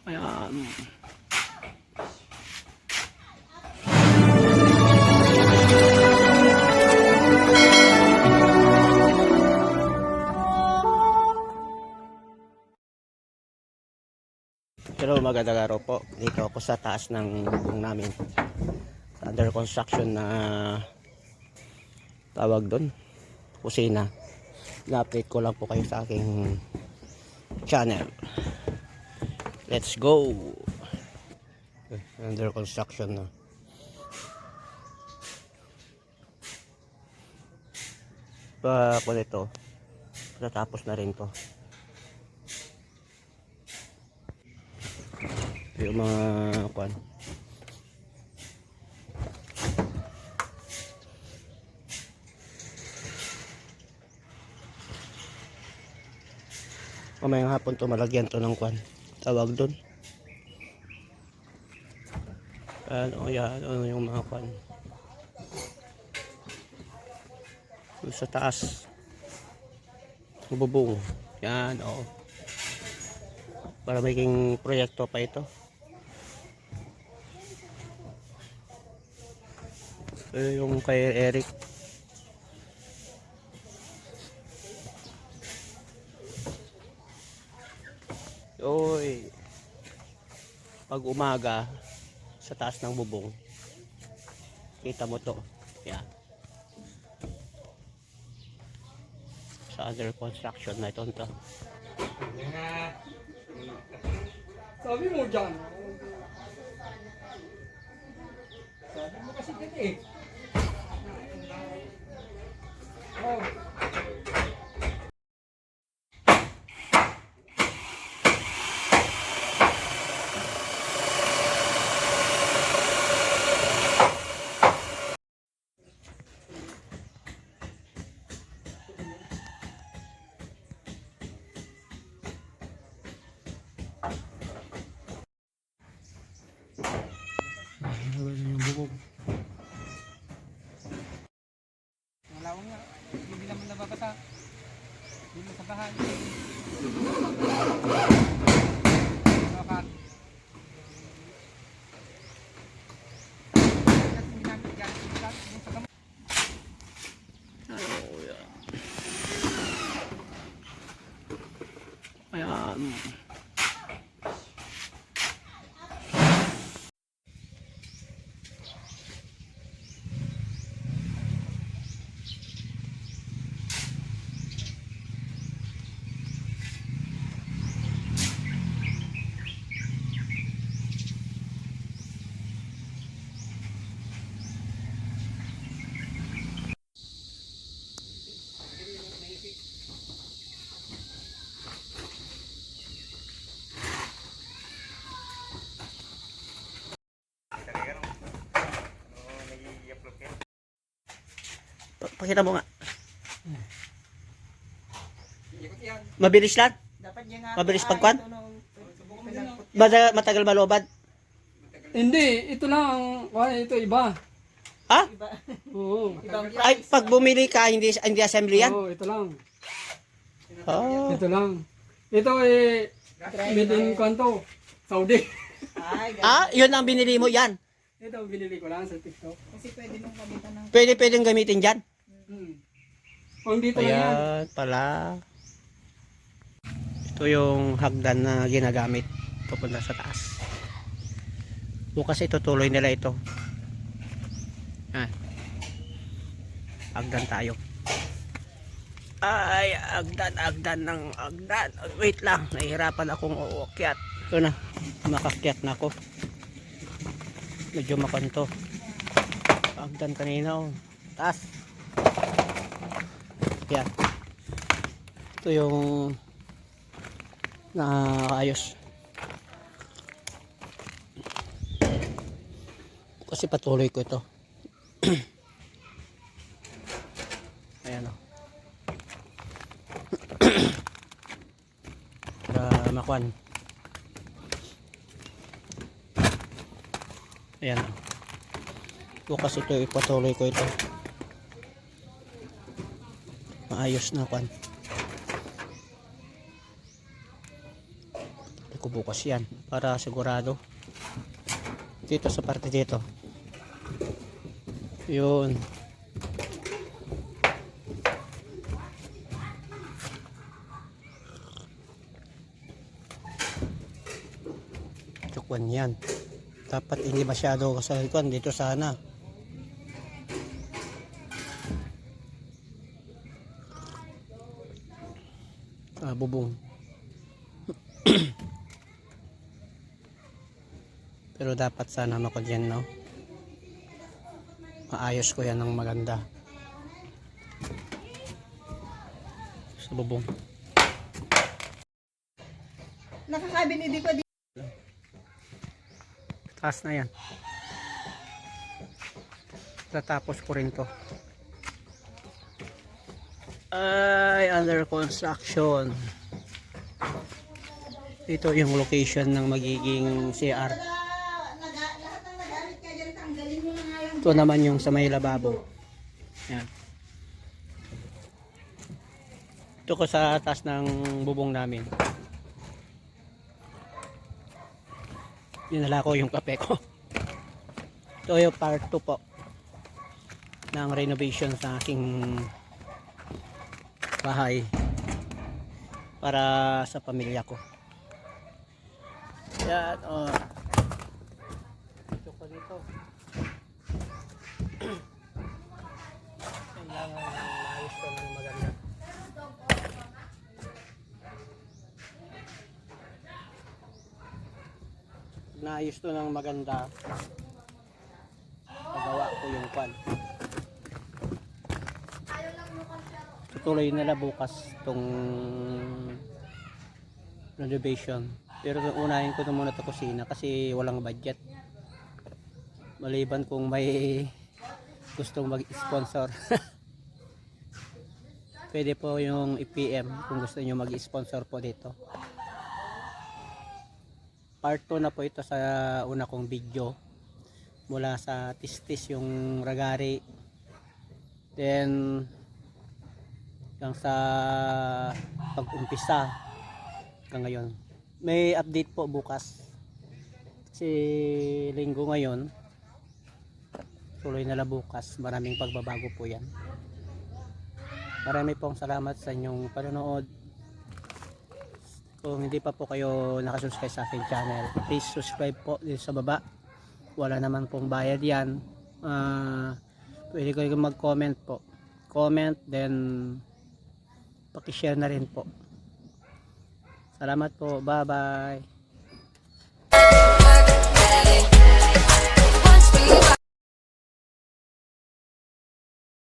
Ayan. Hello, magandang araw po. Dito ako sa taas ng bubong namin. Under construction na tawag doon, kusina. Na-update ko lang po kayo sa aking channel. Let's go! Under construction na. Pa po nito, natapos na rin to. Yung mga kwan. Mamayang hapon to malagyan to ng kwan. Tawag doon. Ano yan, ano yung mga kwan. Sa taas. Bubong. Yan, oo. Para maging proyekto pa ito. Yung kay Eric. Oy. Pag umaga sa taas ng bubong, kita mo to. Yan. Sa under construction na ito. Sabi mo dyan. Sabi mo kasi dyan eh. Oh. Yung bubong. Malawang nga. Hindi naman nababasa. Hindi sa bahay. Oh, yeah. Ayan. Pakita mo nga. Mabilis lang? Mabilis pagkwan? Matagal malobad? Hindi, ito lang. Ito iba. Ha? Oo. Ay, pag bumili ka, hindi assembly yan? Oo, ito lang. Oh. Ito lang. Ito eh, made in Kanto, Saudi. Ah, yun ang binili mo yan? Ito binili ko lang sa TikTok. Kasi pwede mong gamitan ng... Pwedeng gamitin dyan? Pang dito lang yan. Ayan pala. Ito yung hagdan na ginagamit papunta sa taas. Bukas itutuloy nila ito. Hagdan tayo. Ay, agdan ng agdan. Wait lang, nahihirapan akong uukyat. Ito na, makakyat na ako. Medyo makanto. Agdan kanina, oh. Taas. Yan. Ito yung nakaayos. Kasi patuloy ko ito. Ayan, oh. Para makuan Ayan. Bukas ito ipatuloy ko ito. Maayos na kwan. Ito ko bukas yan para sigurado. Dito sa parte dito. Yun. Tukwan yan. Dapat hindi masyado kasalikuan dito sana. Bubong. Pero dapat sana makudyan, no? Maayos ko yan ng maganda. Sa bubong. Nakakabin hindi ko di. Taas na yan. Tatapos ko rin to. Ay, under construction. Ito yung location ng magiging CR. Lahat ng nag-alit ka dyan, tanggalin mo na nga yung... Ito naman yung sa may lababo. Yan. Ito ko sa taas ng bubong namin. Dinala ko yung kape ko. Ito yung part 2 po ng renovation sa aking bahay para sa pamilya ko. Yan, oh. Ito ko dito. Kailangan maayos ko ng maganda. Naayos to ng maganda. Pagawa ko yung kwan. Tutuloy nila bukas tong renovation. Pero unahin ko na muna ito kusina kasi walang budget. Maliban kung may gustong mag-sponsor. Pwede po yung i-PM kung gusto nyo mag-sponsor po dito. Part 2 na po ito sa una kong video. Mula sa tistis yung ragari. Then hanggang sa pag-umpisa hanggang ngayon. May update po bukas. Kasi linggo ngayon. Tuloy na lang bukas. Maraming pagbabago po yan. Marami pong salamat sa inyong panonood. Kung hindi pa po kayo nakasubscribe sa aking channel, please subscribe po dito sa baba. Wala naman pong bayad yan. Pwede kayo mag-comment po. Comment, then pakishare na rin po. Salamat po. Bye bye.